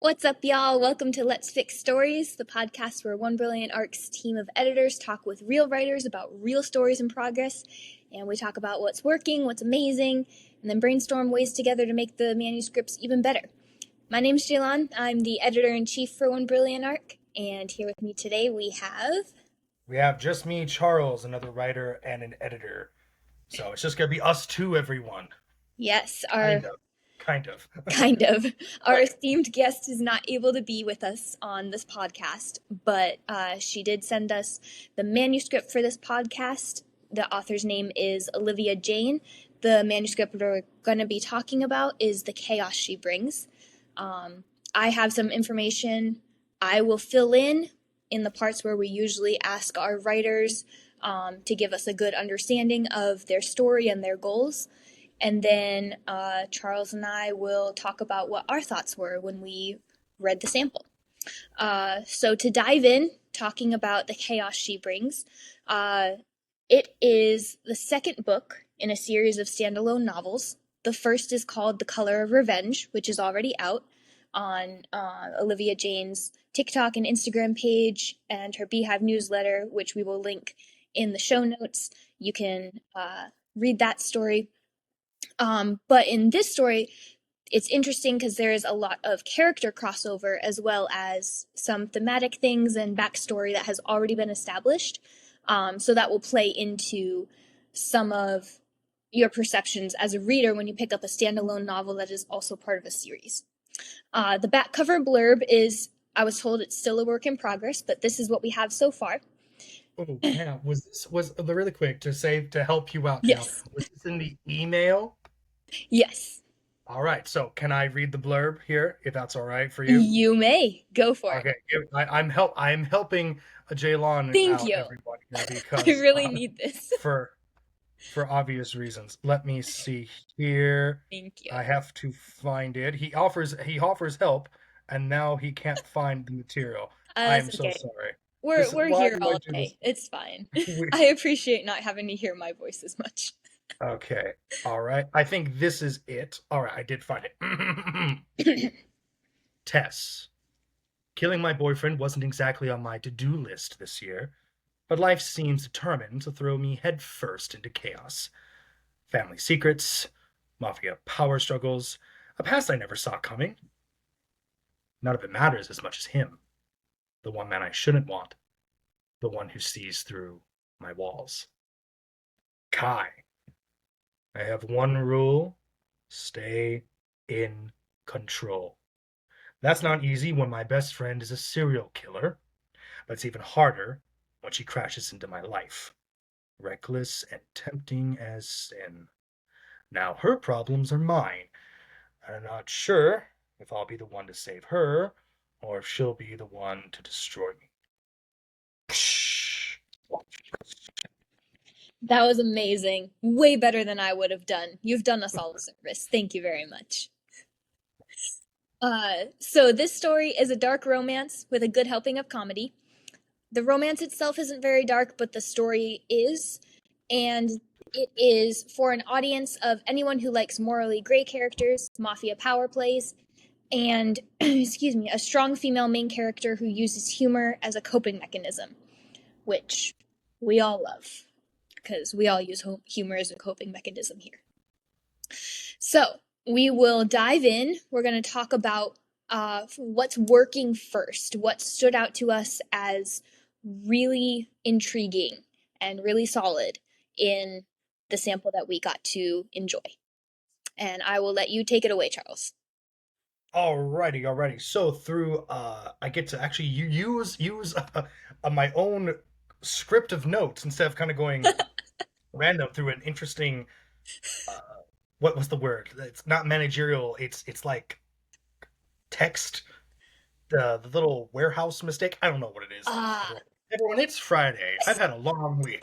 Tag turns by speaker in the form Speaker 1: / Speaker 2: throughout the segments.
Speaker 1: What's up, y'all? Welcome to Let's Fix Stories, the podcast where One Brilliant Arc's team of editors talk with real writers about real stories in progress, and we talk about what's working, what's amazing, and then brainstorm ways together to make the manuscripts even better. My name's Jaylon. I'm the editor-in-chief for One Brilliant Arc, and here with me today we have...
Speaker 2: We have just me, Charles, another writer and an editor. So it's just going to be us two, everyone.
Speaker 1: Yes,
Speaker 2: Kind of.
Speaker 1: Kind of. Our esteemed guest is not able to be with us on this podcast, but she did send us the manuscript for this podcast. The author's name is Olivia Jane. The manuscript we're going to be talking about is The Chaos She Brings. I have some information I will fill in the parts where we usually ask our writers to give us a good understanding of their story and their goals. And then Charles and I will talk about what our thoughts were when we read the sample. So to dive in, talking about The Chaos She Brings, it is the second book in a series of standalone novels. The first is called The Color of Revenge, which is already out on Olivia Jane's TikTok and Instagram page and her Beehive newsletter, which we will link in the show notes. You can read that story. But in this story, it's interesting because there is a lot of character crossover as well as some thematic things and backstory that has already been established. So that will play into some of your perceptions as a reader when you pick up a standalone novel that is also part of a series. The back cover blurb is, I was told it's still a work in progress, but this is what we have so far.
Speaker 2: Oh, yeah. Was really quick to help you out?
Speaker 1: Yes.
Speaker 2: Was this in the email?
Speaker 1: Yes.
Speaker 2: All right. So can I read the blurb here, if that's all right for you?
Speaker 1: You may go for it.
Speaker 2: Okay. I'm helping Jaylon
Speaker 1: Thank
Speaker 2: out,
Speaker 1: you.
Speaker 2: everybody, because
Speaker 1: I really need this.
Speaker 2: for obvious reasons. Let me see here.
Speaker 1: Thank you.
Speaker 2: I have to find it. He offers help, and now he can't find the material. I'm so sorry.
Speaker 1: We're here all day. It's fine. I appreciate not having to hear my voice as much.
Speaker 2: Okay. All right. I think this is it. All right. I did find it. Tess. Killing my boyfriend wasn't exactly on my to-do list this year, but life seems determined to throw me headfirst into chaos. Family secrets, mafia power struggles, a past I never saw coming. None of it matters as much as him. The one man I shouldn't want. The one who sees through my walls. Kai. I have one rule. Stay in control. That's not easy when my best friend is a serial killer, but it's even harder when she crashes into my life. Reckless and tempting as sin. Now her problems are mine. I'm not sure if I'll be the one to save her, or if she'll be the one to destroy me.
Speaker 1: That was amazing. Way better than I would have done. You've done us all a service. Thank you very much. So this story is a dark romance with a good helping of comedy. The romance itself isn't very dark, but the story is. And it is for an audience of anyone who likes morally gray characters, mafia power plays, and, excuse me, a strong female main character who uses humor as a coping mechanism, which we all love, because we all use humor as a coping mechanism here. So, we will dive in. We're going to talk about what's working first, what stood out to us as really intriguing and really solid in the sample that we got to enjoy. And I will let you take it away, Charles.
Speaker 2: Alrighty. So through, I get to actually use my own script of notes instead of kind of going random through an interesting, what was the word? It's not managerial. It's like text, the little warehouse mistake. I don't know what it is. Everyone, it's Friday. I've had a long week.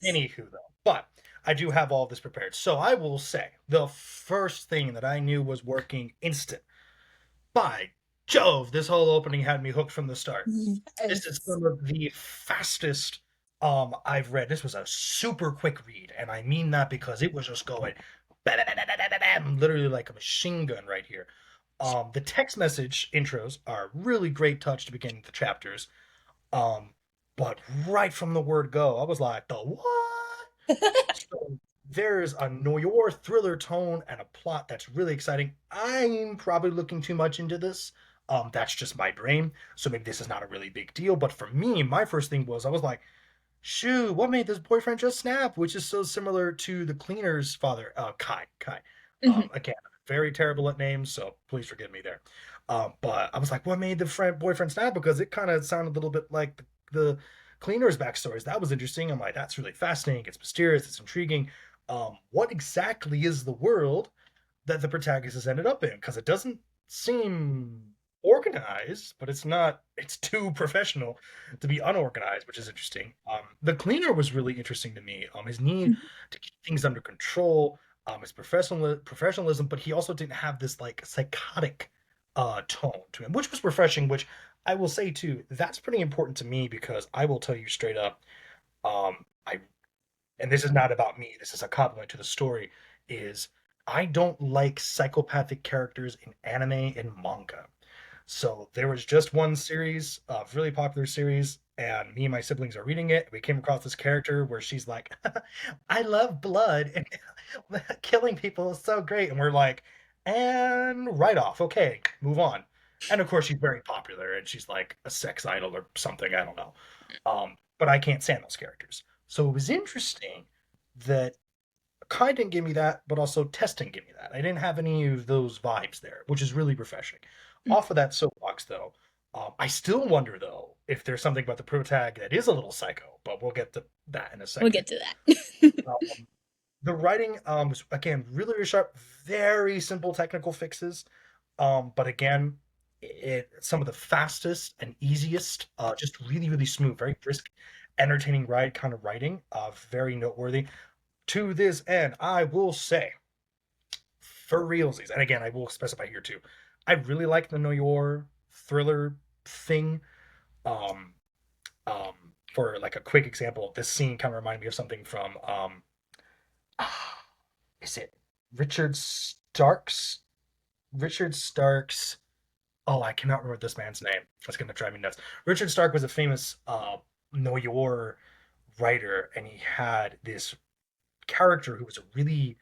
Speaker 2: Anywho, though, but I do have all this prepared. So I will say the first thing that I knew was working instant. By Jove, this whole opening had me hooked from the start.
Speaker 1: Yes.
Speaker 2: This is some of the fastest I've read. This was a super quick read, and I mean that because it was just going bam, literally like a machine gun right here. The text message intros are really great touch to begin the chapters. Um, but right from the word go, I was like, the what? So there's a noir thriller tone and a plot that's really exciting. I'm probably looking too much into this. That's just my brain. So maybe this is not a really big deal. But for me, my first thing was I was like, shoo, what made this boyfriend just snap? Which is so similar to the cleaner's father, Kai. Kai.
Speaker 1: Mhm.
Speaker 2: Again, very terrible at names, so please forgive me there. But I was like, what made the boyfriend snap? Because it kind of sounded a little bit like the cleaner's backstories. That was interesting. I'm like, that's really fascinating. It's mysterious. It's intriguing. What exactly is the world that the protagonist has ended up in? Because it doesn't seem organized, but it's not. It's too professional to be unorganized, which is interesting. The cleaner was really interesting to me. His need
Speaker 1: Mhm.
Speaker 2: to keep things under control, his professionalism, but he also didn't have this like psychotic tone to him, which was refreshing. Which I will say too, that's pretty important to me because I will tell you straight up, I and this is not about me, this is a compliment to the story, is I don't like psychopathic characters in anime and manga. So there was just one series, a really popular series, and me and my siblings are reading it. We came across this character where she's like, I love blood and killing people is so great. And we're like, and right off, okay, move on. And of course, she's very popular and she's like a sex idol or something. I don't know. But I can't stand those characters. So it was interesting that Kai didn't give me that, but also testing give me that. I didn't have any of those vibes there, which is really refreshing.
Speaker 1: Mhm.
Speaker 2: Off of that soapbox, though, I still wonder though if there's something about the protag that is a little psycho, but we'll get to that in a
Speaker 1: We'll
Speaker 2: second.
Speaker 1: get to that.
Speaker 2: Um, the writing was again really, really sharp, very simple technical fixes, but again, some of the fastest and easiest, just really, really smooth, very brisk, entertaining ride kind of writing, very noteworthy. To this end, I will say, for realsies, and again, I will specify here too, I really like the noir thriller thing. Um, um, for like a quick example, this scene kind of reminded me of something from, is it Richard Stark's? Richard Stark's. Oh, I cannot remember this man's name. That's gonna drive me nuts. Richard Stark was a famous noir writer, and he had this character who was a really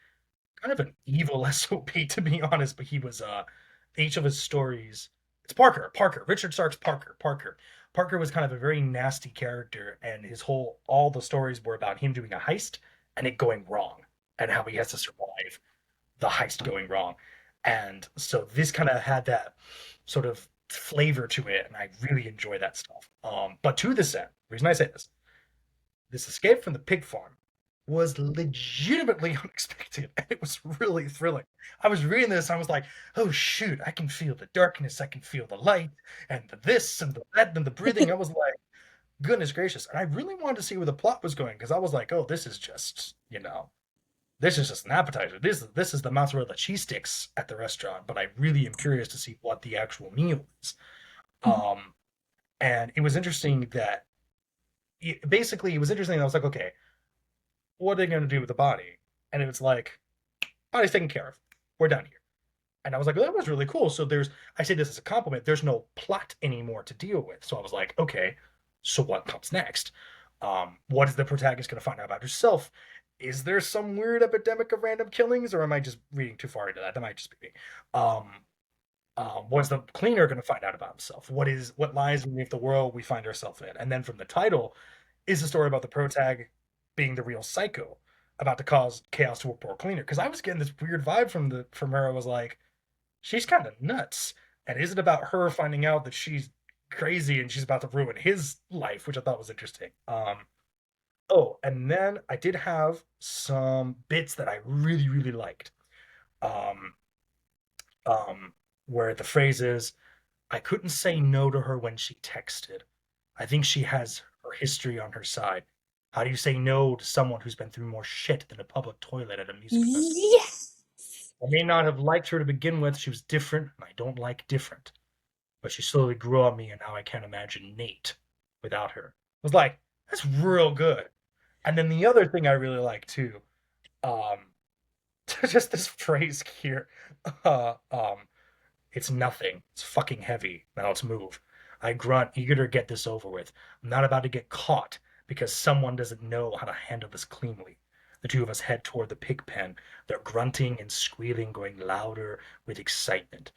Speaker 2: kind of an evil SOP to be honest, but he was each of his stories. It's Parker, Richard Stark's Parker was kind of a very nasty character, and his whole all the stories were about him doing a heist and it going wrong, and how he has to survive the heist going wrong. And so this kind of had that sort of flavor to it, and I really enjoy that stuff. But to this end, the reason I say this escape from the pig farm was legitimately unexpected and it was really thrilling. I was reading this, I was like, oh shoot, I can feel the darkness, I can feel the light, and the this and the that and the breathing. I was like, goodness gracious. And I really wanted to see where the plot was going because I was like, oh, this is just, this is just an appetizer. This is the mozzarella cheese sticks at the restaurant, but I really am curious to see what the actual meal is. Um, and it was interesting that basically it was interesting. I was like, okay, what are they going to do with the body? And it was like, body's taken care of. We're done here. And I was like, well, that was really cool. So I say this as a compliment, there's no plot anymore to deal with. So I was like, okay, so what comes next? What is the protagonist going to find out about herself? Is there some weird epidemic of random killings, or am I just reading too far into that? That might just be me. Um, what is the cleaner going to find out about himself? What lies beneath the world we find ourselves in? And then from the title is the story about the protag being the real psycho about to cause chaos to a poor cleaner. Because I was getting this weird vibe from her. I was like, she's kind of nuts. And is it about her finding out that she's crazy and she's about to ruin his life, which I thought was interesting. Oh, and then I did have some bits that I really, really liked. Um, um, where the phrase is, I couldn't say no to her when she texted. I think she has her history on her side. How do you say no to someone who's been through more shit than a public toilet at a music festival?
Speaker 1: Yes.
Speaker 2: I may not have liked her to begin with. She was different, and I don't like different. But she slowly grew on me, and now I can't imagine Nate without her. I was like, that's real good. And then the other thing I really like too, um, just this phrase here, uh, um, It's nothing. It's fucking heavy. Now let's move. I grunt, eager to get this over with. I'm not about to get caught because someone doesn't know how to handle this cleanly. The two of us head toward the pig pen, their grunting and squealing growing louder with excitement.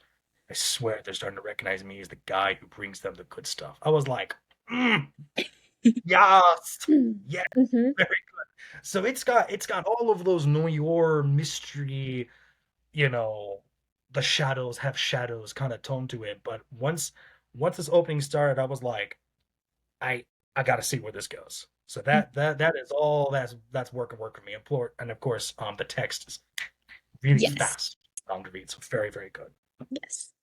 Speaker 2: I swear they're starting to recognize me as the guy who brings them the good stuff. I was like, yes, yes,
Speaker 1: Mm-hmm.
Speaker 2: very good. So it's got all of those noir mystery, you know, the shadows have shadows kind of tone to it. But once this opening started, I was like, I I got to see where this goes. So that is all that's working for me. And of course, the text is really
Speaker 1: Yes.
Speaker 2: fast to read, so very very good.
Speaker 1: Yes.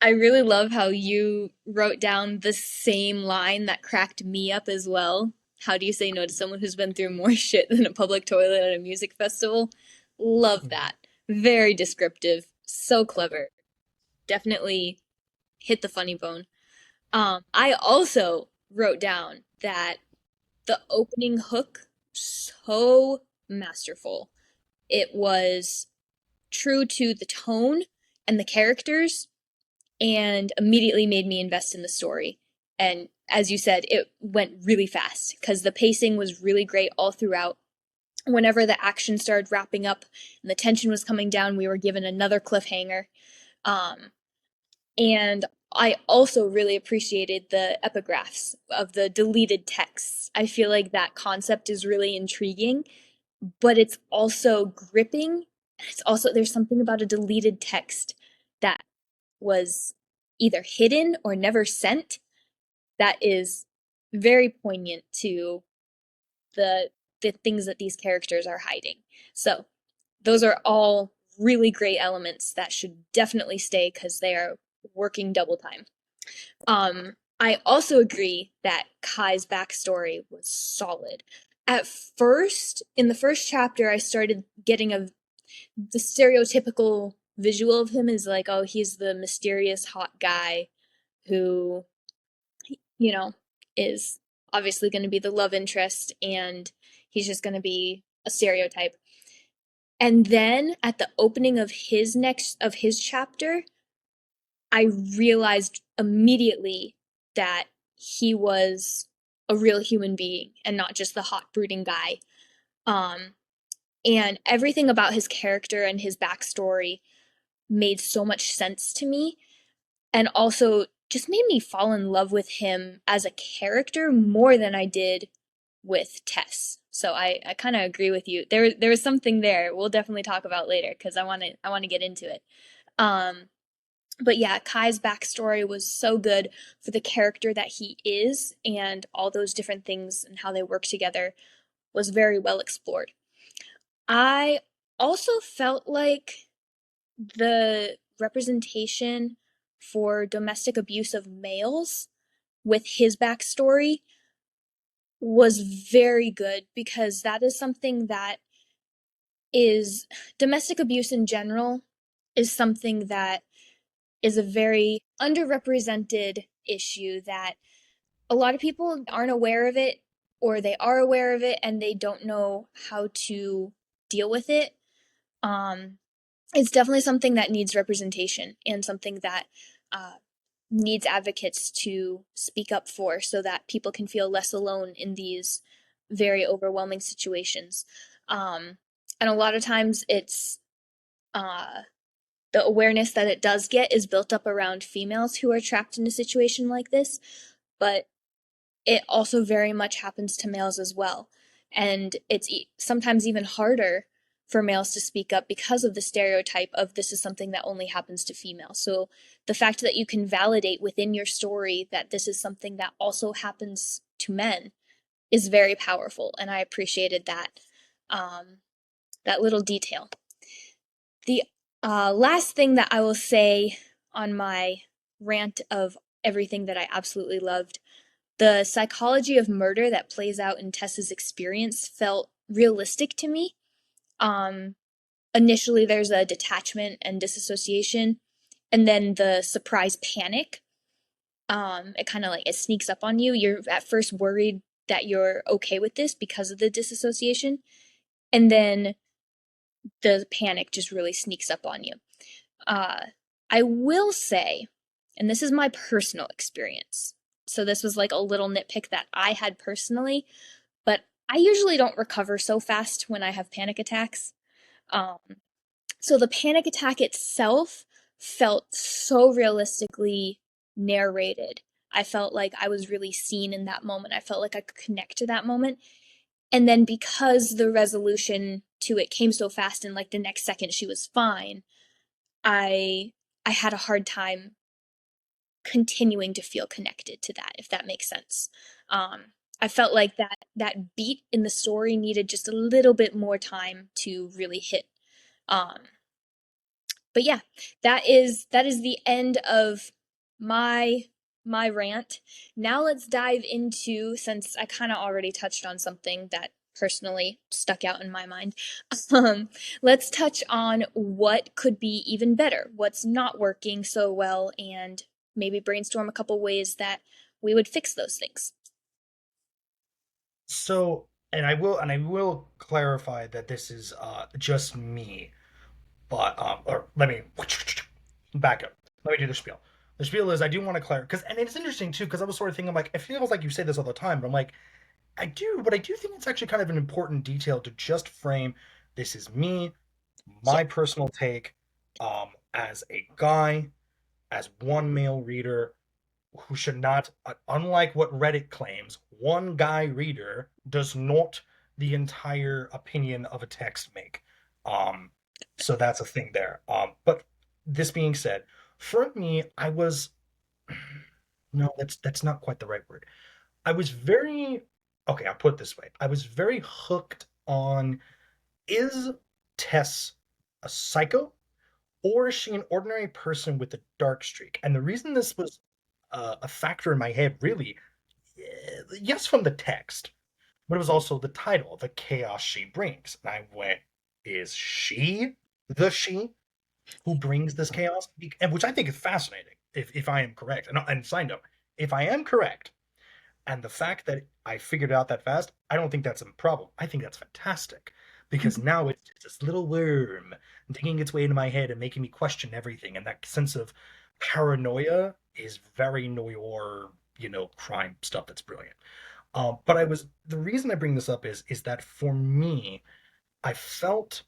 Speaker 1: I really love how you wrote down the same line that cracked me up as well. How do you say no to someone who's been through more shit than a public toilet at a music festival? Love
Speaker 2: Mhm.
Speaker 1: that. Very descriptive. So clever. Definitely hit the funny bone. I also wrote down that the opening hook, so masterful. It was true to the tone and the characters and immediately made me invest in the story. And as you said, it went really fast because the pacing was really great all throughout. Whenever the action started wrapping up and the tension was coming down, we were given another cliffhanger. Um, and I also really appreciated the epigraphs of the deleted texts. I feel like that concept is really intriguing, but it's also gripping. It's also, there's something about a deleted text that was either hidden or never sent that is very poignant to the the things that these characters are hiding. So those are all really great elements that should definitely stay because they are working double time. I also agree that Kai's backstory was solid. At first, in the first chapter, I started getting the stereotypical visual of him is like, oh, he's the mysterious hot guy who, you know, is obviously going to be the love interest and he's just going to be a stereotype. And then at the opening of his chapter, I realized immediately that he was a real human being and not just the hot brooding guy. Um, and everything about his character and his backstory made so much sense to me, and also just made me fall in love with him as a character more than I did with Tess. So I kind of agree with you. There was something there. We'll definitely talk about later because I want to get into it. Um, but yeah, Kai's backstory was so good for the character that he is, and all those different things and how they work together was very well explored. I also felt like the representation for domestic abuse of males with his backstory was very good because that is something that is domestic abuse in general is something that is a very underrepresented issue that a lot of people aren't aware of it, or they are aware of it and they don't know how to deal with it. Um, it's definitely something that needs representation and something that uh, needs advocates to speak up for so that people can feel less alone in these very overwhelming situations. Um, and a lot of times it's uh, the awareness that it does get is built up around females who are trapped in a situation like this, but it also very much happens to males as well. And it's sometimes even harder for males to speak up because of the stereotype of this is something that only happens to females. So the fact that you can validate within your story that this is something that also happens to men is very powerful, and I appreciated um, that little detail. The last thing that I will say on my rant of everything that I absolutely loved, the psychology of murder that plays out in Tessa's experience felt realistic to me. Um, Initially, there's a detachment and disassociation, and then the surprise panic. It kind of like it sneaks up on you. You're at first worried that you're okay with this because of the disassociation, and then the panic just really sneaks up on you. Uh, I will say, and this is my personal experience, so this was like a little nitpick that I had personally, but I usually don't recover so fast when I have panic attacks. Um, so the panic attack itself felt so realistically narrated. I felt like I was really seen in that moment. I felt like I could connect to that moment. And then because the resolution to it came so fast and like the next second she was fine, I I had a hard time continuing to feel connected to that, if that makes sense. I felt like that beat in the story needed just a little bit more time to really hit. Um, but yeah, that is the end of my my rant. Now let's dive into, since I kind of already touched on something that personally stuck out in my mind. Um, let's touch on what could be even better, what's not working so well, and maybe brainstorm a couple ways that we would fix those things.
Speaker 2: So, and I will clarify that this is just me, but or let me back up. Let me do the spiel. The spiel is I do want to clarify because, and it's interesting too, because I was sort of thinking like it feels like you say this all the time, but I'm like I do, but I do think it's actually kind of an important detail to just frame. This is me,
Speaker 1: Yeah.
Speaker 2: my personal take, as a guy, as one male reader who should not, unlike what Reddit claims, one guy reader does not the entire opinion of a text make. Um, so that's a thing there. But this being said, for me, I was no, that's not quite the right word. I was very okay. I'll put it this way: I was very hooked on is Tess a psycho or is she an ordinary person with a dark streak? And the reason this was a factor in my head, really, yes, from the text, but it was also the title, The Chaos She Brings. And I went, is she the she who brings this chaos? And which I think is fascinating, if I am correct. And side note, if I am correct, and the fact that I figured it out that fast, I don't think that's a problem. I think that's fantastic because now it's just this little worm digging its way into my head and making me question everything. And that sense of paranoia is very noir, crime stuff that's brilliant. But the reason I bring this up is that for me, I felt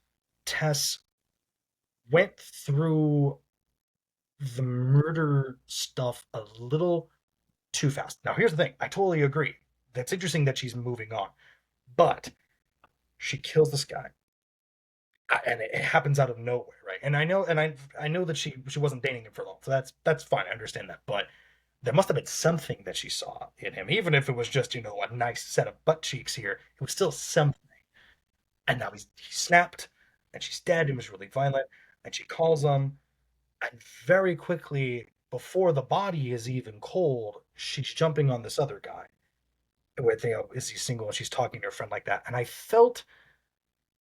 Speaker 2: Tess went through the murder stuff a little too fast. Now, here's the thing. I totally agree. That's interesting that she's moving on, but she kills this guy, and it happens out of nowhere, right? And I know that she wasn't dating him for long, so that's fine. I understand that, but there must have been something that she saw in him, even if it was just a nice set of butt cheeks here. It was still something. And now he snapped, and she's dead. And was really violent, and she calls him, and very quickly, before the body is even cold, she's jumping on this other guy with is he single and she's talking to her friend like that, and I felt,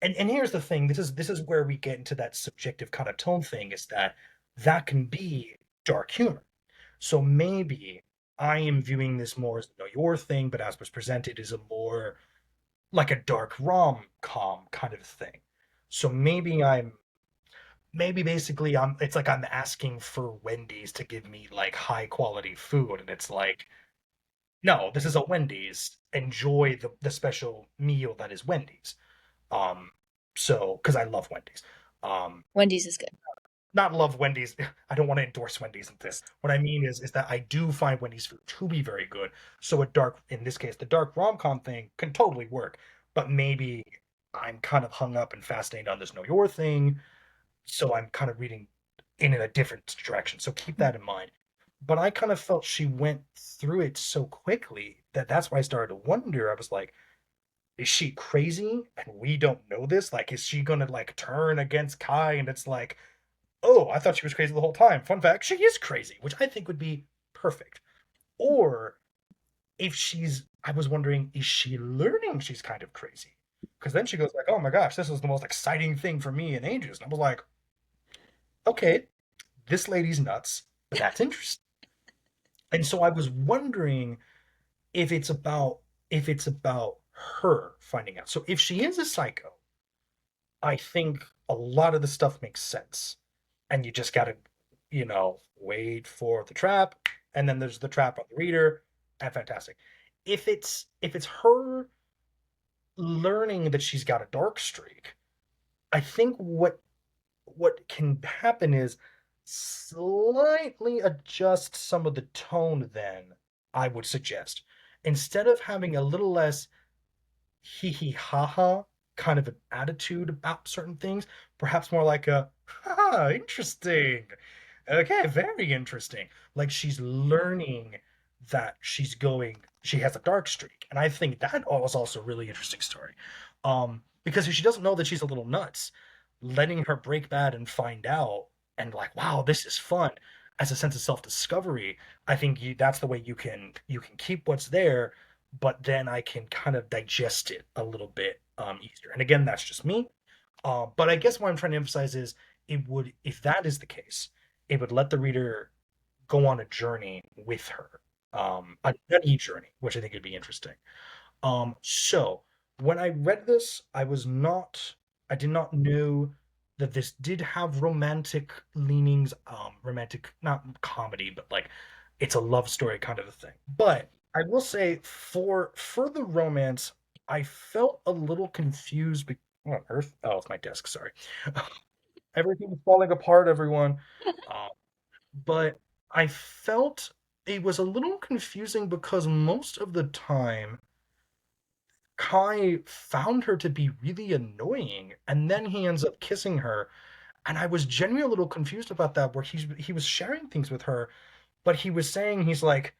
Speaker 2: and here's the thing, this is where we get into that subjective kind of tone thing, is that can be dark humor. So maybe I am viewing this more as your thing, but as was presented is a more like a dark rom-com kind of thing. So maybe basically it's like I'm asking for Wendy's to give me like high quality food, and it's like, no, this is a Wendy's. Enjoy the special meal that is Wendy's. Um, so because I love Wendy's. Um,
Speaker 1: Wendy's is good.
Speaker 2: not love Wendy's. I don't want to endorse Wendy's in this. What I mean is that I do find Wendy's food to be very good. So in this case, the dark rom-com thing can totally work. But maybe I'm kind of hung up and fascinated on this Know Your thing. So I'm kind of reading in a different direction. So keep that in mind. But I kind of felt she went through it so quickly that's why I started to wonder. I was like, is she crazy and we don't know this? Like, is she gonna like turn against Kai? And it's like, oh, I thought she was crazy the whole time. Fun fact, she is crazy, which I think would be perfect. Or if I was wondering, is she learning she's kind of crazy? Because then she goes like, oh my gosh, this is the most exciting thing for me in ages. And I was like, okay, this lady's nuts, but that's interesting. And so I was wondering if it's about her finding out. So if she is a psycho, I think a lot of the stuff makes sense. And you just gotta wait for the trap, and then there's the trap on the reader, and fantastic. If it's her learning that she's got a dark streak, I think what can happen is slightly adjust some of the tone then, I would suggest. Instead of having a little less hee hee ha ha kind of an attitude about certain things, perhaps more like a ha interesting. Okay, very interesting. Like she's learning that she has a dark streak. And I think that was also a really interesting story. Because if she doesn't know that she's a little nuts, letting her break bad and find out and like, wow, this is fun as a sense of self-discovery, I think that's the way you can keep what's there, but then I can kind of digest it a little bit easier. And again, that's just me. But I guess what I'm trying to emphasize is if that is the case, it would let the reader go on a journey with her, an e-journey, which I think would be interesting. So when I read this, I did not know that this did have romantic leanings, romantic, not comedy, but like it's a love story kind of a thing. But I will say for the romance, I felt a little confused. What on earth? Oh, it's my desk. Sorry. Everything's falling apart, everyone. Um, but I felt it was a little confusing because most of the time Kai found her to be really annoying, and then he ends up kissing her. And I was genuinely a little confused about that, where he was sharing things with her, but he was saying he's like,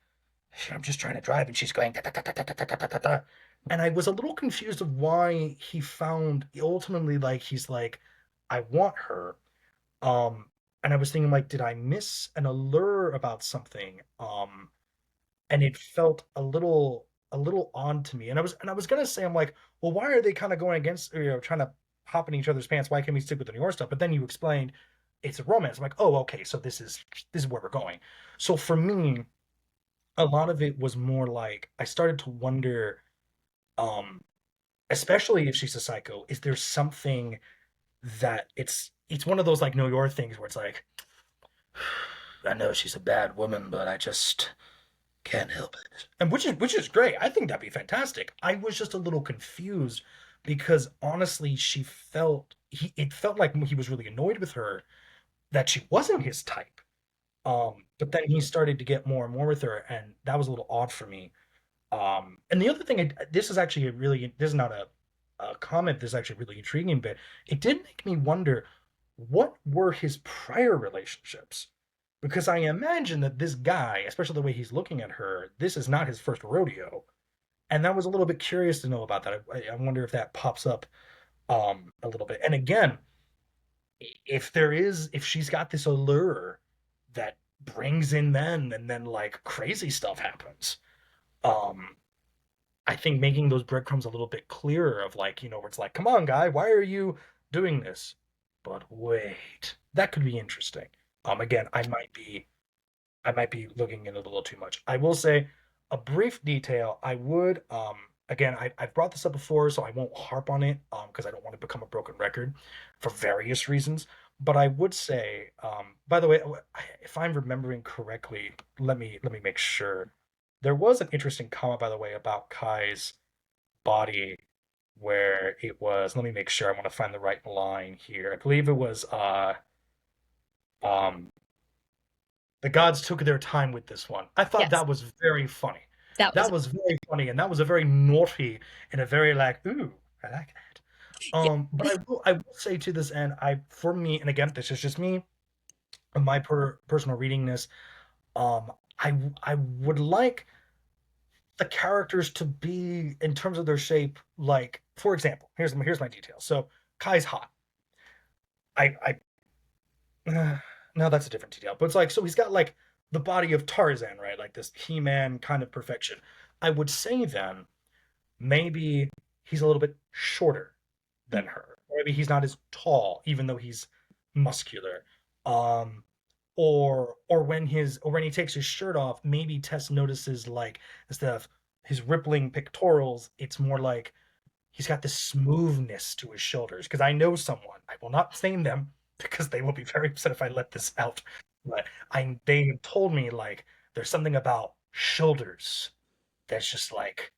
Speaker 2: I'm just trying to drive, and she's going da, da, da, da, da, da, da, da, da. And I was a little confused of why he found ultimately like he's like, I want her. Um, and I was thinking like, did I miss an allure about something? And it felt a little odd to me. And I was gonna say, I'm like, well, why are they kind of going against, trying to hop in each other's pants? Why can't we stick with the New York stuff? But then you explained it's a romance. I'm like, oh, okay, so this is where we're going. So for me, a lot of it was more like I started to wonder, um, especially if she's a psycho, is there something that it's one of those like New York things where it's like, I know she's a bad woman, but I just can't help it. And which is great. I think that'd be fantastic. I was just a little confused because honestly, it felt like he was really annoyed with her that she wasn't his type. But then he started to get more and more with her, and that was a little odd for me. And the other thing, this is actually this is not a comment. This is actually really intriguing, but it did make me wonder what were his prior relationships, because I imagine that this guy, especially the way he's looking at her, this is not his first rodeo, and that was a little bit curious to know about that. I wonder if that pops up a little bit. And again, if she's got this allure that brings in men, and then like crazy stuff happens. Um, I think making those breadcrumbs a little bit clearer of like, where it's like, come on, guy, why are you doing this? But wait, that could be interesting. Again, I might be looking in a little too much. I will say a brief detail. I would, again, I've brought this up before, so I won't harp on it, because I don't want to become a broken record for various reasons. But I would say, by the way, if I'm remembering correctly, let me make sure. There was an interesting comment, by the way, about Kai's body where it was. Let me make sure. I want to find the right line here. I believe it was um the gods took their time with this one. I thought
Speaker 1: Yes,
Speaker 2: that was very funny.
Speaker 1: that was
Speaker 2: That was very funny, and that was a very naughty and a very like, ooh, I like that.
Speaker 1: yeah.
Speaker 2: But I will say to this end, for me, and again, this is just me, my personal reading this. I would like the characters to be in terms of their shape, like for example, here's my detail. So Kai's hot. I no, that's a different detail. But it's like, so he's got like the body of Tarzan, right? Like this He-Man kind of perfection. I would say then maybe he's a little bit shorter than her. Or maybe he's not as tall, even though he's muscular. Um, or when he takes his shirt off, maybe Tess notices like instead of his rippling pectorals, it's more like he's got this smoothness to his shoulders. Because I know someone, I will not name them because they will be very upset if I let this out. but they told me like there's something about shoulders that's just like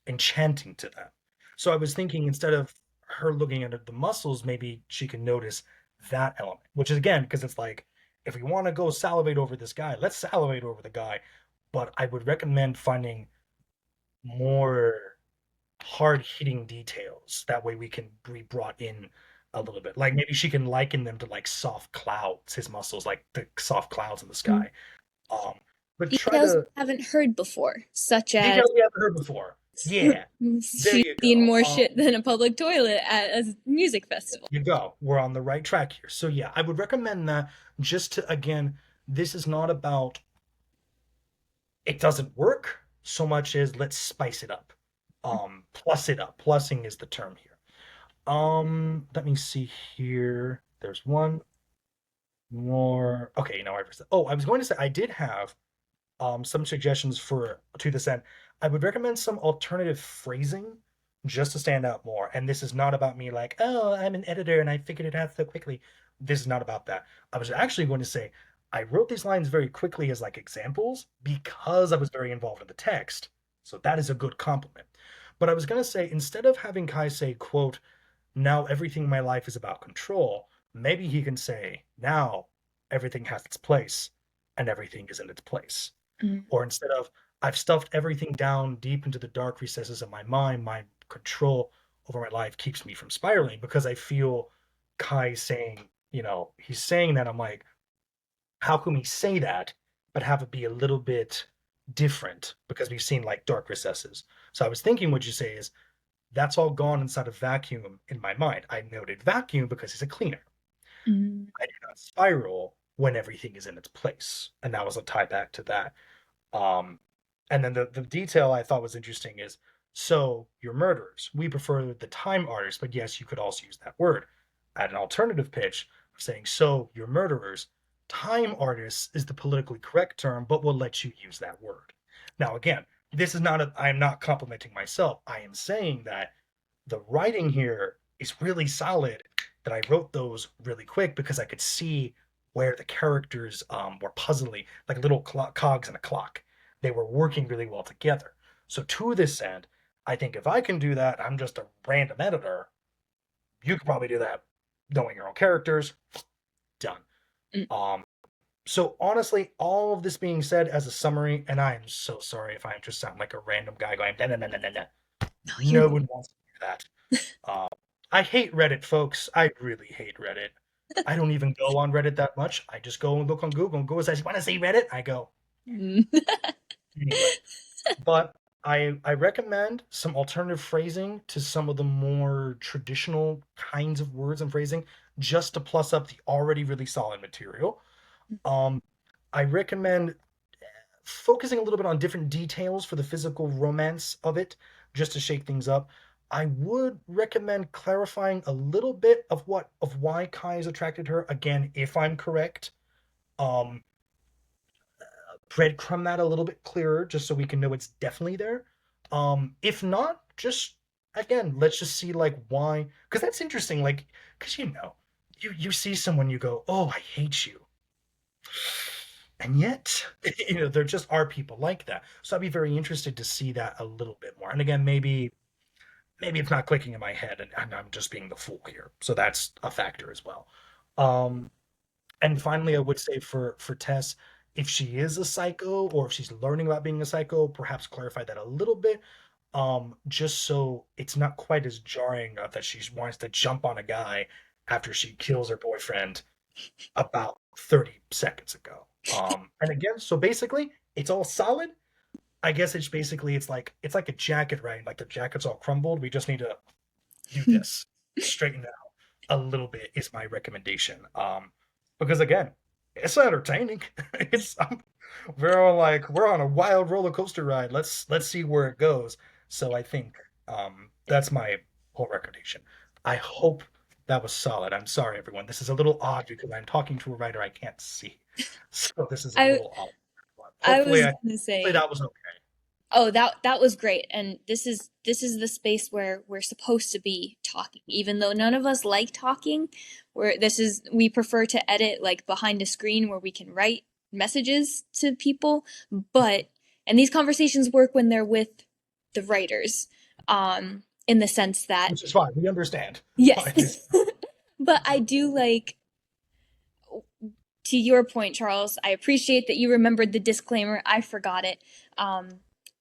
Speaker 2: enchanting to them. So I was thinking instead of her looking at the muscles, maybe she can notice that element, which is again, because it's like, if we want to go salivate over this guy, let's salivate over the guy. But I would recommend finding more hard hitting details. That way we can be brought in a little bit. Like maybe she can liken them to like soft clouds, his muscles, like the soft clouds in the
Speaker 1: Mm.
Speaker 2: sky. Um, but try
Speaker 1: Details we
Speaker 2: to
Speaker 1: haven't heard before, such as
Speaker 2: details we haven't heard before. Yeah, there
Speaker 1: she's
Speaker 2: you
Speaker 1: seen
Speaker 2: go.
Speaker 1: more shit than a public toilet at a music festival.
Speaker 2: You go. We're on the right track here. So yeah, I would recommend that just to again, this is not about it doesn't work so much as let's spice it up. Plus it up. Plussing is the term here. Let me see here. There's one more. Okay, now I oh, I was going to say I did have some suggestions for to this end. I would recommend some alternative phrasing just to stand out more. And this is not about me like, oh, I'm an editor and I figured it out so quickly. This is not about that. I was actually going to say I wrote these lines very quickly as like examples because I was very involved in the text. So that is a good compliment. But I was going to say instead of having Kai say, quote, now everything in my life is about control, maybe he can say, now everything has its place and everything is in its place.
Speaker 1: Mm.
Speaker 2: Or instead of, I've stuffed everything down deep into the dark recesses of my mind, my control over my life keeps me from spiraling because I feel Kai saying, he's saying that. I'm like, how can we say that, but have it be a little bit different because we've seen like dark recesses. So I was thinking what you say is, that's all gone inside a vacuum in my mind. I noted vacuum because he's a cleaner.
Speaker 1: Mm.
Speaker 2: I do not spiral when everything is in its place. And that was a tie back to that. Um, and then the detail I thought was interesting is so you're murderers. We prefer the time artists, but yes, you could also use that word. At an alternative pitch of saying so you're murderers, time artists is the politically correct term, but we'll let you use that word. Now again, this is not I am not complimenting myself. I am saying that the writing here is really solid, that I wrote those really quick because I could see where the characters were puzzling, like little cogs in a clock. They were working really well together. So to this end, I think if I can do that, I'm just a random editor. You could probably do that, knowing your own characters. Done.
Speaker 1: Mm.
Speaker 2: Um, so honestly, all of this being said as a summary, and I am so sorry if I just sound like a random guy going, nah, nah, nah, nah, nah, nah.
Speaker 1: No,
Speaker 2: No one wants to hear that. Um, I hate Reddit, folks. I really hate Reddit. I don't even go on Reddit that much. I just go and look on Google and go, as I want to see Reddit, I go.
Speaker 1: Mm.
Speaker 2: Anyway, but I recommend some alternative phrasing to some of the more traditional kinds of words and phrasing just to plus up the already really solid material. Um, I recommend focusing a little bit on different details for the physical romance of it, just to shake things up. I would recommend clarifying a little bit of why Kai is attracted to her. Again, if I'm correct, um, breadcrumb that a little bit clearer, just so we can know it's definitely there. If not, just again, let's just see like why, because that's interesting. Like, because you see someone, you go, oh, I hate you, and yet there just are people like that. So I'd be very interested to see that a little bit more. And again, maybe it's not clicking in my head and I'm just being the fool here, so that's a factor as well. um and finally, I would say for Tess, if she is a psycho or if she's learning about being a psycho, perhaps clarify that a little bit, just so it's not quite as jarring that she wants to jump on a guy after she kills her boyfriend about 30 seconds ago. And again, so basically, it's all solid. I guess it's like a jacket, right? Like the jacket's all crumbled. We just need to do this, straighten it out a little bit is my recommendation. Because again, it's entertaining. It's we're on a wild roller coaster ride. Let's see where it goes. So I think that's my whole recommendation. I hope that was solid. I'm sorry, everyone. This is a little odd because I'm talking to a writer I can't see. So this is a
Speaker 1: I
Speaker 2: little odd. But
Speaker 1: I
Speaker 2: hopefully,
Speaker 1: was
Speaker 2: I
Speaker 1: gonna
Speaker 2: hopefully
Speaker 1: say
Speaker 2: that was okay.
Speaker 1: Oh, that was great. And this is the space where we're supposed to be talking. Even though none of us like talking, we prefer to edit like behind a screen where we can write messages to people, but and these conversations work when they're with the writers. In the sense that
Speaker 2: Which is fine. We understand. Like,
Speaker 1: yes. But I do like, to your point, Charles, I appreciate that you remembered the disclaimer. I forgot it.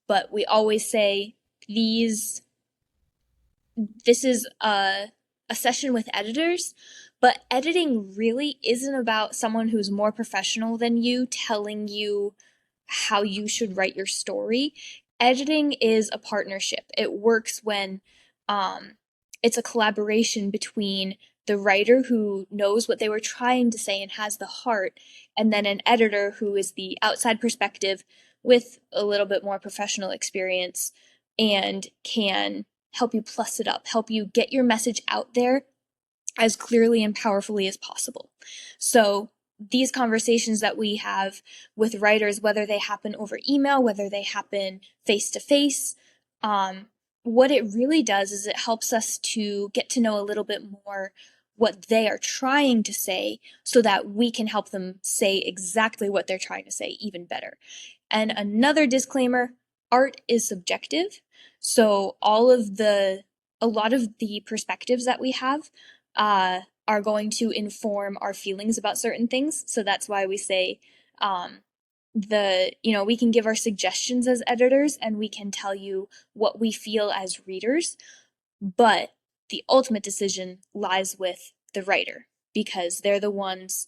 Speaker 1: But we always say these this is a session with editors, but editing really isn't about someone who's more professional than you telling you how you should write your story. Editing is a partnership. It works when um, it's a collaboration between the writer who knows what they were trying to say and has the heart, and then an editor who is the outside perspective with a little bit more professional experience and can help you plus it up, help you get your message out there as clearly and powerfully as possible. So these conversations that we have with writers, whether they happen over email, whether they happen face to face, what it really does is it helps us to get to know a little bit more what they are trying to say so that we can help them say exactly what they're trying to say even better. And another disclaimer, art is subjective. So a lot of the perspectives that we have are going to inform our feelings about certain things. So that's why we say um, we can give our suggestions as editors and we can tell you what we feel as readers, but the ultimate decision lies with the writer because they're the ones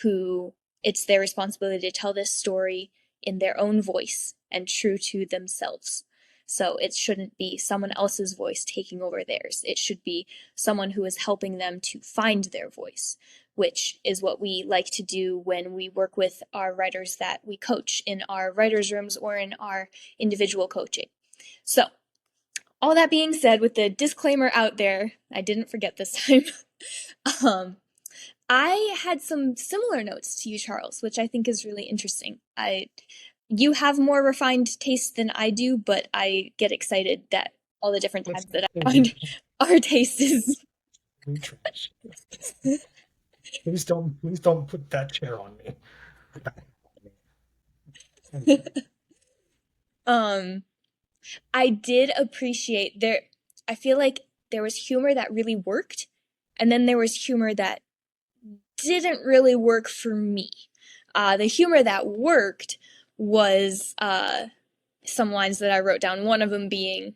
Speaker 1: who it's their responsibility to tell this story in their own voice and true to themselves. So it shouldn't be someone else's voice taking over theirs. It should be someone who is helping them to find their voice, which is what we like to do when we work with our writers that we coach in our writers' rooms or in our individual coaching. So, all that being said, with the disclaimer out there, I didn't forget this time. um, I had some similar notes to you, Charles, which I think is really interesting. You have more refined taste than I do, but I get excited that all the different
Speaker 2: let's
Speaker 1: times that I
Speaker 2: say
Speaker 1: find our taste is.
Speaker 2: we trash. Please don't put that chair on me.
Speaker 1: um, I did appreciate there. I feel like there was humor that really worked, and then there was humor that didn't really work for me. The humor that worked was some lines that I wrote down. One of them being,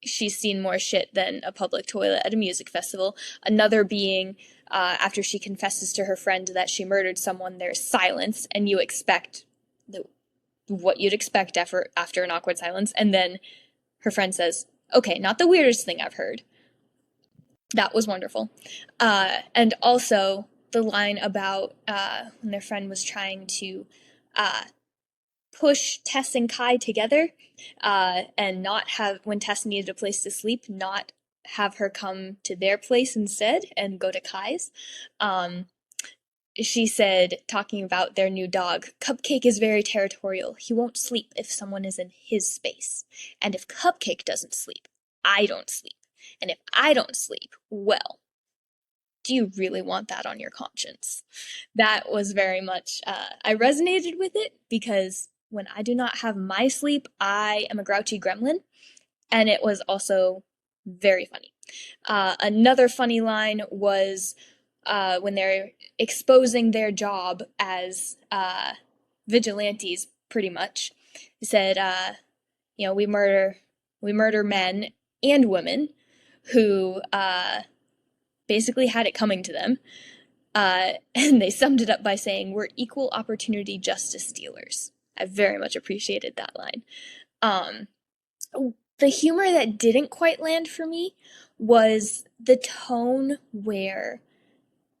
Speaker 1: she's seen more shit than a public toilet at a music festival. Another being, after she confesses to her friend that she murdered someone, there's silence, and you expect what you'd expect after an awkward silence. And then her friend says, okay, not the weirdest thing I've heard. That was wonderful. And also the line about when their friend was trying to uh, push Tess and Kai together and not have, when Tess needed a place to sleep, not have her come to their place instead and go to Kai's. She said, talking about their new dog, Cupcake is very territorial. He won't sleep if someone is in his space. And if Cupcake doesn't sleep, I don't sleep. And if I don't sleep, well, do you really want that on your conscience? That was very much, I resonated with it because when I do not have my sleep, I am a grouchy gremlin. And it was also very funny. Another funny line was when they're exposing their job as vigilantes, pretty much. He said, we murder men and women who basically had it coming to them. And they summed it up by saying, we're equal opportunity justice dealers. I very much appreciated that line. The humor that didn't quite land for me was the tone where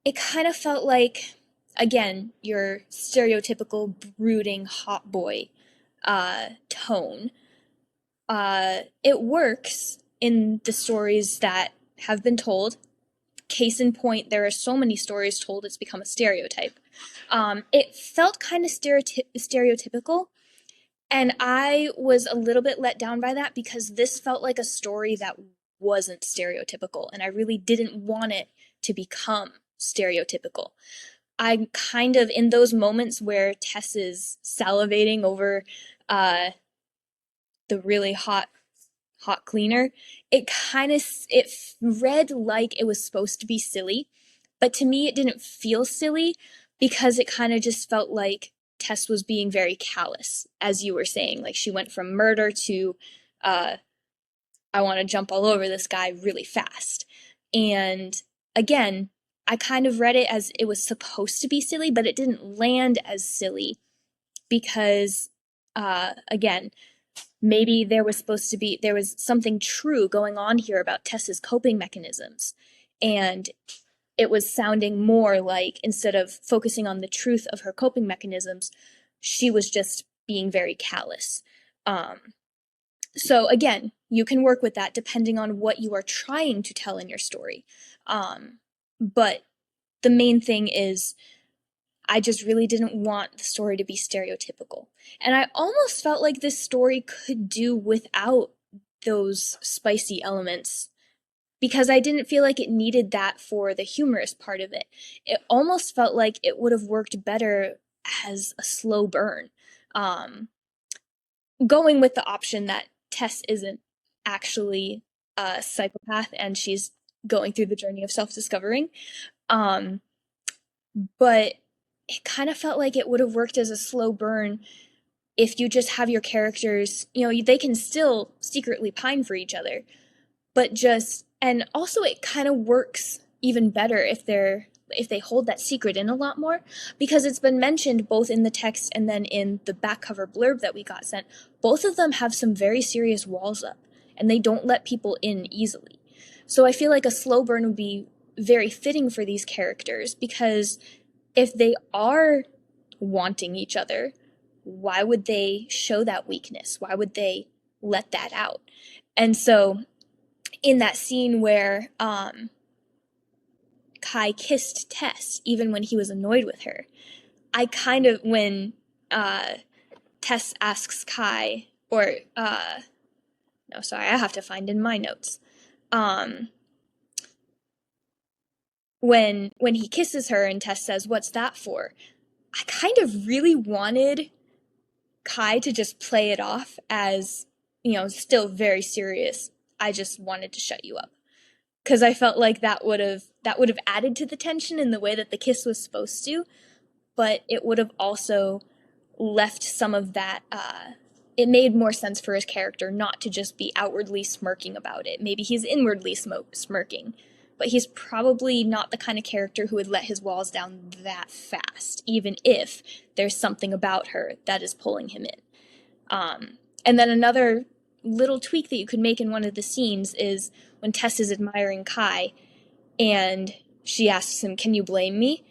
Speaker 1: it kind of felt like, again, your stereotypical brooding hot boy tone. It works in the stories that have been told. Case in point, there are so many stories told, it's become a stereotype. It felt kind of stereotypical, And I was a little bit let down by that because this felt like a story that wasn't stereotypical, and I really didn't want it to become stereotypical. I'm kind of in those moments where Tess is salivating over uh, the really hot cleaner. It read like it was supposed to be silly, but to me it didn't feel silly because it kind of just felt like Tess was being very callous, as you were saying. Like she went from murder to uh, I want to jump all over this guy really fast. And again, I kind of read it as it was supposed to be silly, but it didn't land as silly because, again, maybe there was something true going on here about Tessa's coping mechanisms. And it was sounding more like, instead of focusing on the truth of her coping mechanisms, she was just being very callous. So again, you can work with that depending on what you are trying to tell in your story. But the main thing is, I just really didn't want the story to be stereotypical. And I almost felt like this story could do without those spicy elements because I didn't feel like it needed that for the humorous part of it. It almost felt like it would have worked better as a slow burn. Um, Going with the option that Tess isn't actually a psychopath and she's going through the journey of self-discovering. Um, but it kind of felt like it would have worked as a slow burn if you just have your characters, they can still secretly pine for each other, but just, and also it kind of works even better if they hold that secret in a lot more, because it's been mentioned both in the text and then in the back cover blurb that we got sent. Both of them have some very serious walls up, and they don't let people in easily. So I feel like a slow burn would be very fitting for these characters, because if they are wanting each other, why would they show that weakness? Why would they let that out? And so in that scene where Kai kissed Tess, even when he was annoyed with her, when Tess asks Kai, no, sorry, I have to find in my notes. When he kisses her and Tess says, "What's that for?" I kind of really wanted Kai to just play it off as, still very serious. I just wanted to shut you up. Because I felt like that would have added to the tension in the way that the kiss was supposed to, but it would have also left some of that. It made more sense for his character not to just be outwardly smirking about it. Maybe he's inwardly smirking, but he's probably not the kind of character who would let his walls down that fast, even if there's something about her that is pulling him in. And then another little tweak that you could make in one of the scenes is when Tess is admiring Kai and she asks him, "Can you blame me?"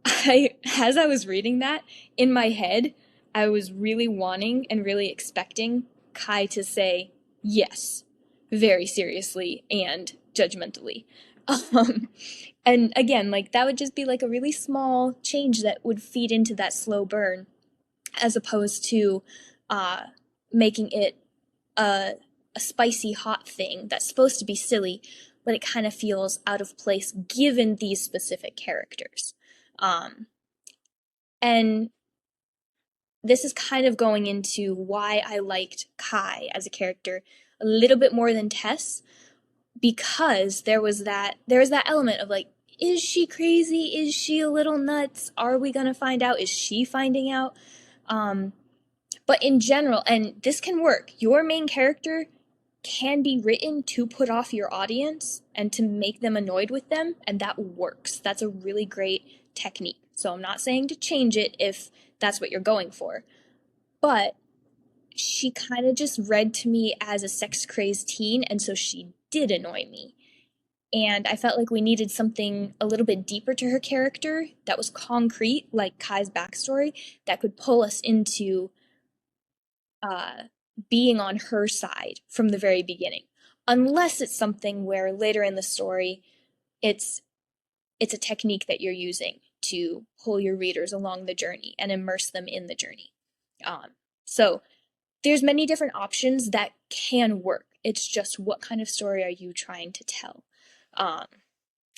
Speaker 1: As I was reading that, in my head, I was really wanting and really expecting Kai to say yes, very seriously and judgmentally. Um, and again, like that would just be like a really small change that would feed into that slow burn, as opposed to uh, making it a spicy hot thing that's supposed to be silly, but it kind of feels out of place given these specific characters. And this is kind of going into why I liked Kai as a character a little bit more than Tess, because there was that element of like, is she crazy? Is she a little nuts? Are we gonna find out? Is she finding out? But in general, and this can work, your main character can be written to put off your audience and to make them annoyed with them, and that works. That's a really great technique. So I'm not saying to change it if that's what you're going for, but she kind of just read to me as a sex crazed teen, and so she did annoy me. And I felt like we needed something a little bit deeper to her character that was concrete, like Kai's backstory, that could pull us into uh, being on her side from the very beginning. Unless it's something where later in the story, it's it's a technique that you're using to pull your readers along the journey and immerse them in the journey. So there's many different options that can work. It's just what kind of story are you trying to tell?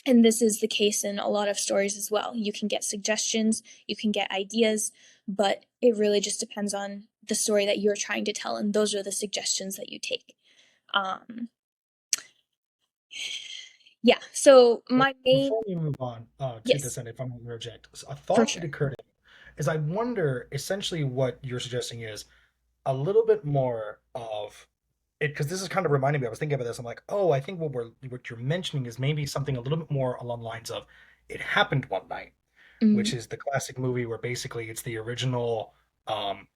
Speaker 1: And this is the case in a lot of stories as well. You can get suggestions, you can get ideas, but it really just depends on the story that you're trying to tell, and those are the suggestions that you take. Yeah, so my main...
Speaker 2: Before we move on to
Speaker 1: Yes,
Speaker 2: this, and if I'm going to interject, a
Speaker 1: for
Speaker 2: thought that
Speaker 1: sure.
Speaker 2: occurred to me is I wonder essentially what you're suggesting is a little bit more of it, because this is kind of reminding me. I was thinking about this. I'm like, oh, I think what you're mentioning is maybe something a little bit more along the lines of "It Happened One Night," which
Speaker 1: Mm,
Speaker 2: is the classic movie where basically it's the original um,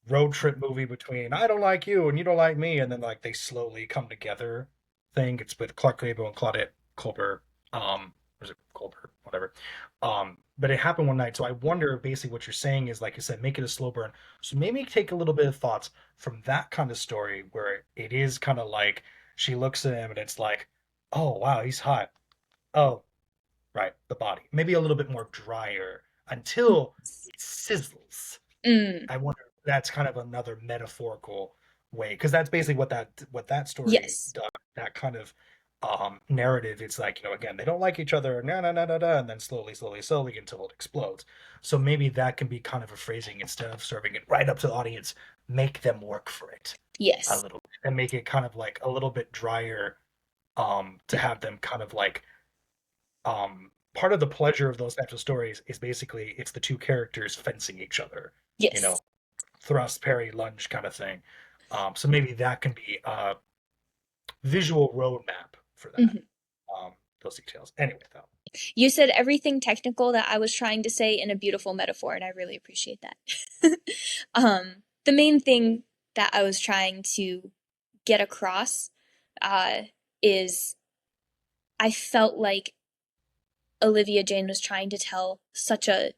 Speaker 2: road trip movie between I don't like you and you don't like me, and then like they slowly come together thing. It's with Clark Gable and Claudette Colbert. Was it Colbert? Whatever. But it happened one night. So I wonder basically what you're saying is, like you said, make it a slow burn. So maybe take a little bit of thoughts from that kind of story where it is kind of like she looks at him and it's like, oh wow, he's hot. Oh, right, the body. Maybe a little bit more drier until it sizzles.
Speaker 1: mm,
Speaker 2: I wonder if that's kind of another metaphorical way, because that's basically what that story
Speaker 1: yes,
Speaker 2: does. That kind of narrative. It's like, again, they don't like each other, na na na na na, and then slowly, slowly, slowly until it explodes. So maybe that can be kind of a phrasing instead of serving it right up to the audience. Make them work for it a
Speaker 1: yes,
Speaker 2: little bit and make it kind of like a little bit drier. To have them kind of like part of the pleasure of those types of stories is basically it's the two characters fencing each other. You
Speaker 1: yes.
Speaker 2: know, thrust, parry, lunge kind of thing. So maybe that can be a visual roadmap for that.
Speaker 1: Mhm.
Speaker 2: Those details. Anyway, though.
Speaker 1: You said everything technical that I was trying to say in a beautiful metaphor, and I really appreciate that. The main thing that I was trying to get across uh, is I felt like Olivia Jane was trying to tell such a...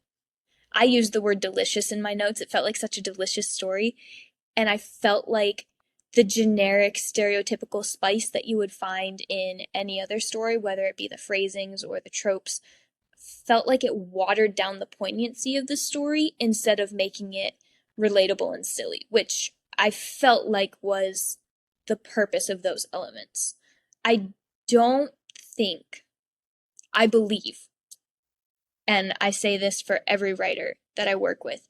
Speaker 1: I used the word delicious in my notes. It felt like such a delicious story. And I felt like the generic stereotypical spice that you would find in any other story, whether it be the phrasings or the tropes, felt like it watered down the poignancy of the story instead of making it relatable and silly, which I felt like was the purpose of those elements. I don't think, I believe, and I say this for every writer that I work with,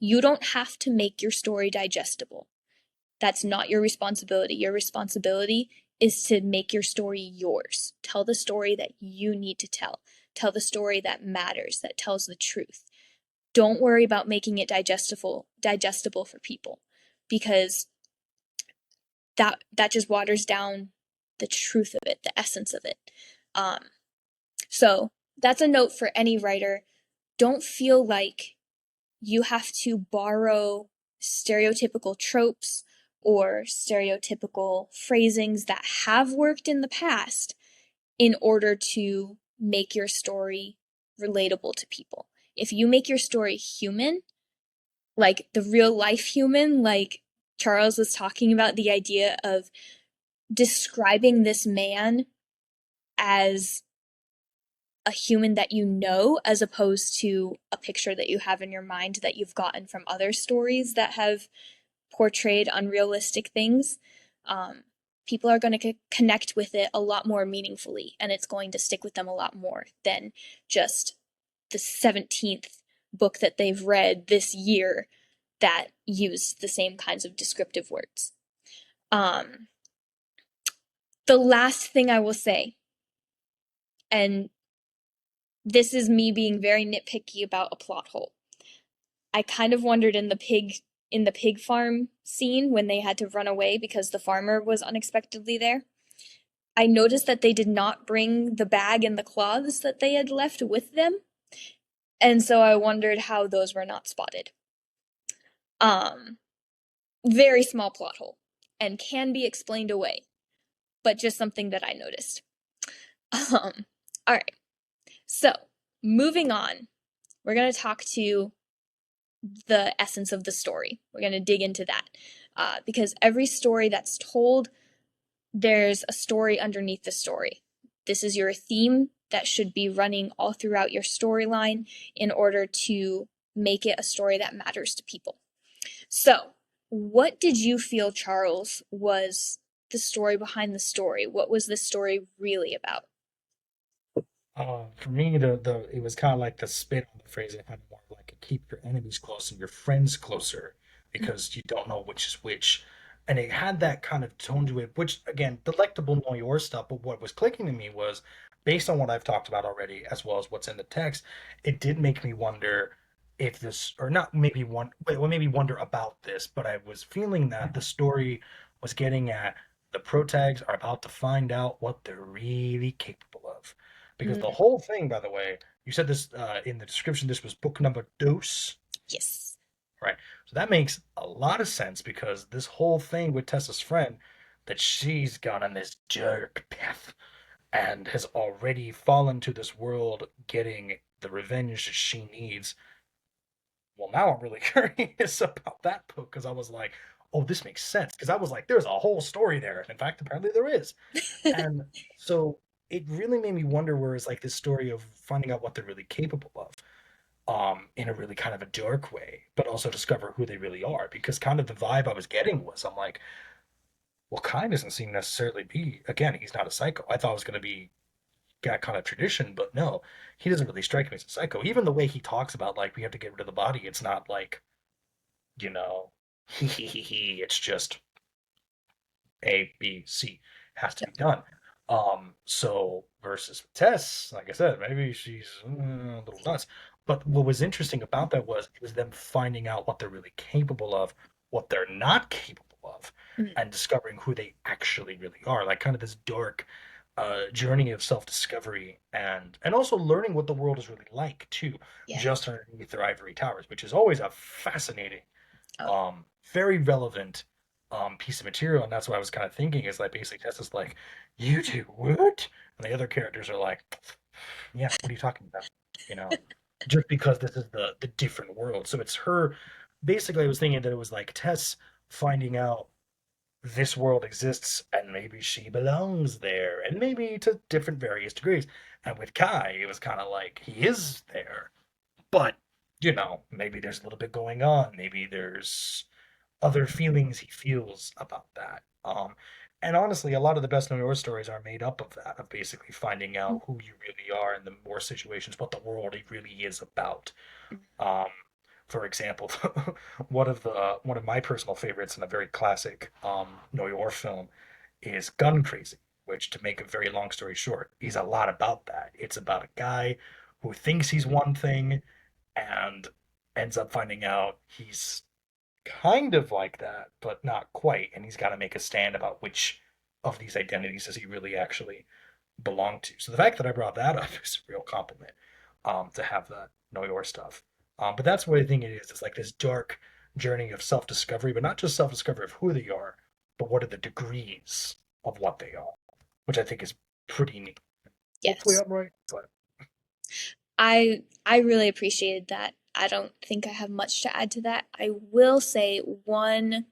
Speaker 1: you don't have to make your story digestible. That's not your responsibility. Your responsibility is to make your story yours. Tell the story that you need to tell. Tell the story that matters, that tells the truth. Don't worry about making it digestible for people, because that just waters down the truth of it, the essence of it. Um, so that's a note for any writer. Don't feel like you have to borrow stereotypical tropes or stereotypical phrasings that have worked in the past in order to make your story relatable to people. If you make your story human, like the real life human, like Charles was talking about, the idea of describing this man as a human that you know, as opposed to a picture that you have in your mind that you've gotten from other stories that have portrayed unrealistic things, people are going to connect with it a lot more meaningfully, and it's going to stick with them a lot more than just the 17th book that they've read this year that used the same kinds of descriptive words. Um, the last thing I will say, and this is me being very nitpicky about a plot hole. I kind of wondered in the pig farm scene when they had to run away because the farmer was unexpectedly there. I noticed that they did not bring the bag and the cloths that they had left with them, and so I wondered how those were not spotted. Um, Very small plot hole, and can be explained away, but just something that I noticed. All right. So, moving on, we're going to talk to the essence of the story. We're going to dig into that because every story that's told, there's a story underneath the story. This is your theme that should be running all throughout your storyline in order to make it a story that matters to people. So, What did you feel, Charles, was the story behind the story? What was this story really about?
Speaker 2: For me, the it was kind of like the spin on the phrase. It had more like a keep your enemies close and your friends closer because you don't know which is which, and it had that kind of tone to it. Which again, delectable noir stuff. But what was clicking to me was based on what I've talked about already, as well as what's in the text. It did make me wonder if this, or not maybe one, well, maybe wonder about this. But I was feeling that the story was getting at the protags are about to find out what they're really capable of because the
Speaker 1: Mm,
Speaker 2: whole thing, by the way, you said this in the description. This was book number dos,
Speaker 1: yes.
Speaker 2: right? So that makes a lot of sense because this whole thing with Tessa's friend, that she's gone on this jerk path and has already fallen to this world, getting the revenge that she needs. Well, now I'm really curious about that book because I was like, oh, this makes sense. Because I was like, there's a whole story there. And in fact, apparently there is. And so it really made me wonder where is like this story of finding out what they're really capable of, in a really kind of a dark way, but also discover who they really are. Because kind of the vibe I was getting was I'm like, well, Kai doesn't seem necessarily be again, he's not a psycho. I thought it was gonna be that kind of tradition, but no, he doesn't really strike me as a psycho. Even the way he talks about like we have to get rid of the body, it's not like, you know, he, it's just A, B, C has to be done. So versus Tess, like I said, maybe she's a little nuts. But what was interesting about that was it was them finding out what they're really capable of, what they're not capable of,
Speaker 1: Mm,
Speaker 2: and discovering who they actually really are. Like kind of this dark journey of self-discovery and also learning what the world is really like too,
Speaker 1: yeah.
Speaker 2: just underneath their ivory towers, which is always a fascinating
Speaker 1: Oh,
Speaker 2: very relevant piece of material, and that's what I was kind of thinking is like basically Tessa's like, "You do what?" And the other characters are like, "Yeah, what are you talking about?" You know, just because this is the different world. So it's her. Basically, I was thinking that it was like Tess finding out this world exists and maybe she belongs there, and maybe to different various degrees. And with Kai, it was kind of like he is there, but maybe there's a little bit going on. Maybe there's other feelings he feels about that. And honestly, a lot of the best noir stories are made up of that, of basically finding out who you really are in the more situations, what the world really is about. Um, for example, one of my personal favorites and a very classic noir film is Gun Crazy, which, to make a very long story short, is a lot about that. It's about a guy who thinks he's one thing and ends up finding out he's kind of like that, but not quite. And he's got to make a stand about which of these identities does he really actually belong to. So the fact that I brought that up is a real compliment, to have that know your stuff. But that's what I think it is. It's like this dark journey of self discovery, but not just self discovery of who they are, but what are the degrees of what they are, which I think is pretty neat. Hopefully,
Speaker 1: yes.
Speaker 2: I'm right. But
Speaker 1: I really appreciated that. I don't think I have much to add to that. I will say one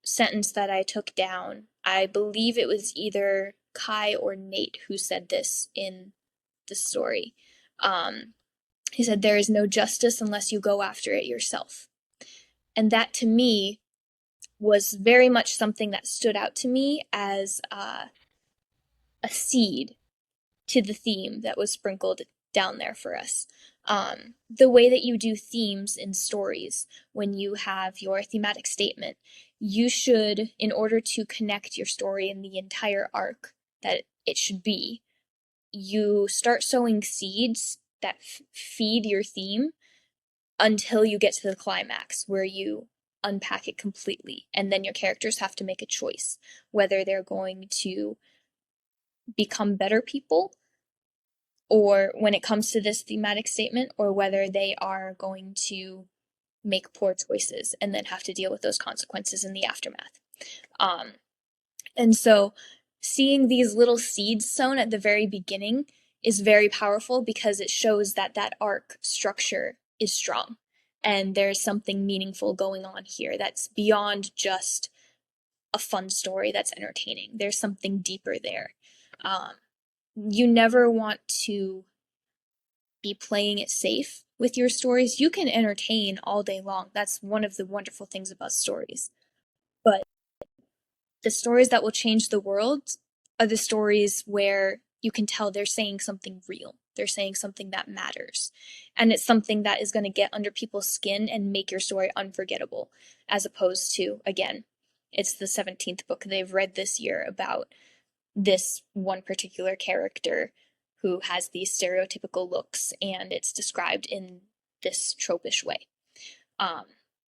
Speaker 1: sentence that I took down. I believe it was either Kai or Nate who said this in the story. Um, he said, "There is no justice unless you go after it yourself." And that to me was very much something that stood out to me as a seed to the theme that was sprinkled down there for us. The way that you do themes in stories, when you have your thematic statement, you should, in order to connect your story in the entire arc that it should be, you start sowing seeds that feed your theme until you get to the climax where you unpack it completely. And then your characters have to make a choice whether they're going to become better people, or when it comes to this thematic statement, or whether they are going to make poor choices and then have to deal with those consequences in the aftermath. Um, and so seeing these little seeds sown at the very beginning is very powerful because it shows that that arc structure is strong and there's something meaningful going on here that's beyond just a fun story that's entertaining. There's something deeper there. Um, you never want to be playing it safe with your stories. You can entertain all day long. That's one of the wonderful things about stories. But the stories that will change the world are the stories where you can tell they're saying something real. They're saying something that matters. And it's something that is going to get under people's skin and make your story unforgettable, as opposed to, again, it's the 17th book they've read this year about this one particular character who has these stereotypical looks, and it's described in this tropish way.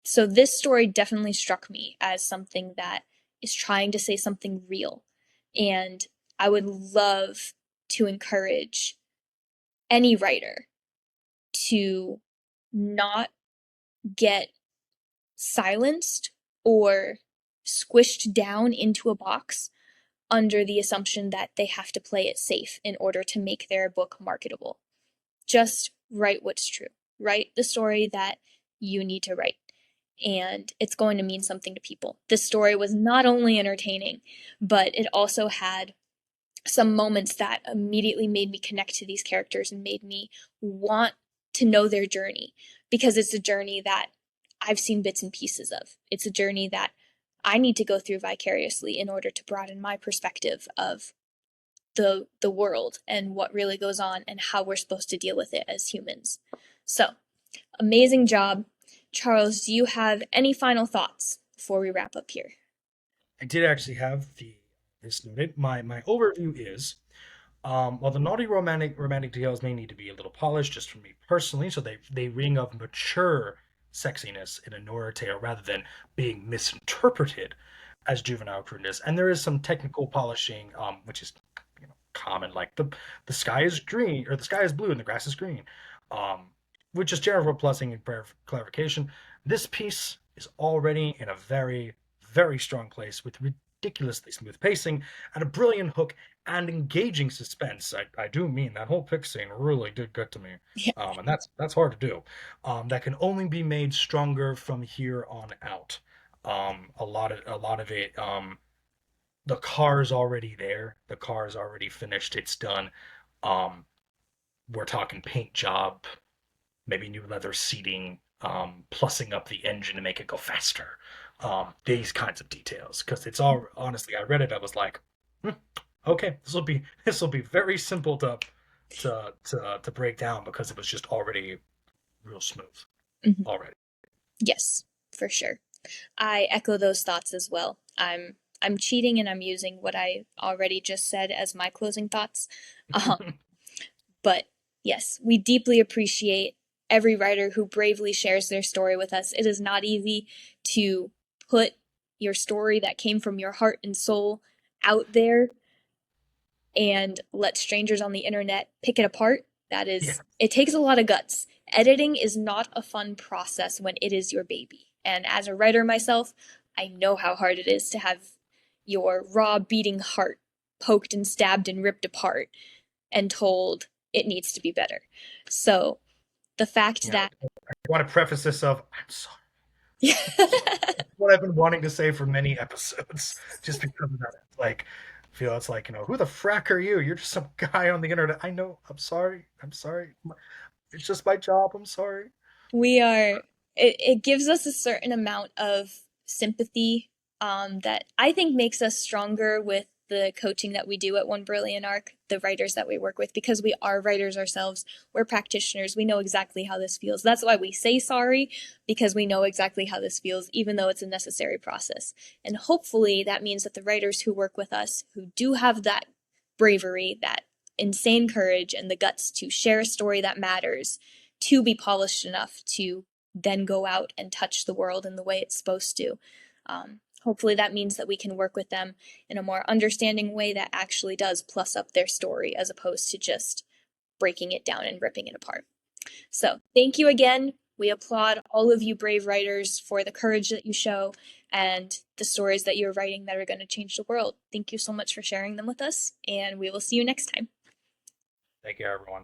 Speaker 1: So this story definitely struck me as something that is trying to say something real. And I would love to encourage any writer to not get silenced or squished down into a box under the assumption that they have to play it safe in order to make their book marketable. Just write what's true. Write the story that you need to write. And it's going to mean something to people. This story was not only entertaining, but it also had some moments that immediately made me connect to these characters and made me want to know their journey, because it's a journey that I've seen bits and pieces of. It's a journey that I need to go through vicariously in order to broaden my perspective of the world and what really goes on and how we're supposed to deal with it as humans. So, amazing job. Charles, do you have any final thoughts before we wrap up here?
Speaker 2: I did actually have this noted. My overview is, while the naughty romantic details may need to be a little polished, just for me personally, so they ring of mature sexiness in a noir tale rather than being misinterpreted as juvenile crudeness. And there is some technical polishing, which is common, like the sky is green or the sky is blue and the grass is green, um, which is general plussing and clarification. This piece is already in a very strong place with ridiculously smooth pacing and a brilliant hook and engaging suspense. I do mean that whole pick scene really did get to me,
Speaker 1: Yeah.
Speaker 2: and that's hard to do. That can only be made stronger from here on out. A lot of it. The car's already there. The car's already finished. It's done. Um, we're talking paint job, maybe new leather seating, plussing up the engine to make it go faster. These kinds of details, because it's all honestly, I read it, I was like, hmm, okay, this will be very simple to break down because it was just already real smooth
Speaker 1: Mhm.
Speaker 2: already.
Speaker 1: Yes, for sure. I echo those thoughts as well. I'm cheating and I'm using what I already just said as my closing thoughts. Um, but yes, we deeply appreciate every writer who bravely shares their story with us. It is not easy to put your story that came from your heart and soul out there and let strangers on the internet pick it apart.
Speaker 2: Yeah,
Speaker 1: It takes a lot of guts. Editing is not a fun process when it is your baby. And as a writer myself, I know how hard it is to have your raw beating heart poked and stabbed and ripped apart and told it needs to be better. So the fact
Speaker 2: yeah.
Speaker 1: that
Speaker 2: I want to preface this of I'm sorry. What I've been wanting to say for many episodes, just because of that. Like, I feel it's like, who the frack are you? You're just some guy on the internet. I know. I'm sorry. I'm sorry. It's just my job. I'm sorry.
Speaker 1: we are it gives us a certain amount of sympathy that I think makes us stronger with the coaching that we do at One Brilliant Arc, the writers that we work with, because we are writers ourselves. We're practitioners. We know exactly how this feels. That's why we say sorry, because we know exactly how this feels, even though it's a necessary process. And hopefully that means that the writers who work with us, who do have that bravery, that insane courage, and the guts to share a story that matters, to be polished enough to then go out and touch the world in the way it's supposed to. Hopefully, that means that we can work with them in a more understanding way that actually does plus up their story as opposed to just breaking it down and ripping it apart. So, thank you again. We applaud all of you brave writers for the courage that you show and the stories that you're writing that are going to change the world. Thank you so much for sharing them with us, and we will see you next time.
Speaker 2: Thank you, everyone.